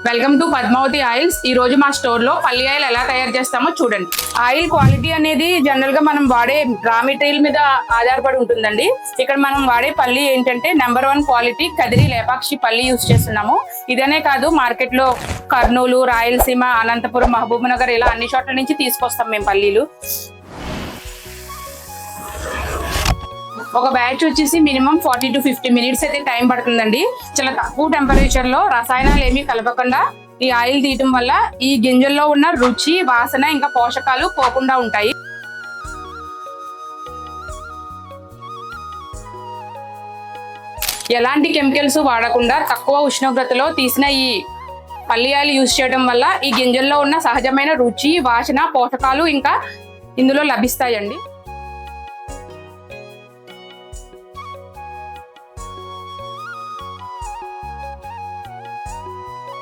Welcome to Padmavati oils. ఈ రోజు మా స్టోర్ లో పల్లి ఆయిల్ ఎలా తయారు చేస్తామో చూడండి. ఆయిల్ క్వాలిటీ అనేది జనరల్ గా మనం వాడే రా మెటీరియల్ మీద ఆధారపడి ఉంటుందండి. ఇక్కడ మనం వాడే పల్లి ఏంటంటే నెంబర్ 1 క్వాలిటీ కదిరి లేపాక్షి పల్లి యూస్ చేస్తున్నాము. ఇదనే కాదు, మార్కెట్ లో కర్నూలు, రాయలసీమ, అనంతపురం, మహబూబ్ నగర్ ఇలా అన్ని చోట్ల నుంచి తీసుకొస్తాం మేము పల్లీలు. ఒక బ్యాచ్ వచ్చేసి మినిమం 40 to 50 మినిట్స్ అయితే టైం పడుతుందండి. చాలా తక్కువ టెంపరేచర్ లో రసాయనాలు ఏమీ కలపకుండా ఈ ఆయిల్ తీయటం వల్ల ఈ గింజల్లో ఉన్న రుచి, వాసన ఇంకా పోషకాలు పోకుండా ఉంటాయి. ఎలాంటి కెమికల్స్ వాడకుండా తక్కువ ఉష్ణోగ్రతలో తీసిన ఈ పల్లి ఆయిల్ యూజ్ చేయడం వల్ల ఈ గింజల్లో ఉన్న సహజమైన రుచి, వాసన, పోషకాలు ఇంకా ఇందులో లభిస్తాయండి.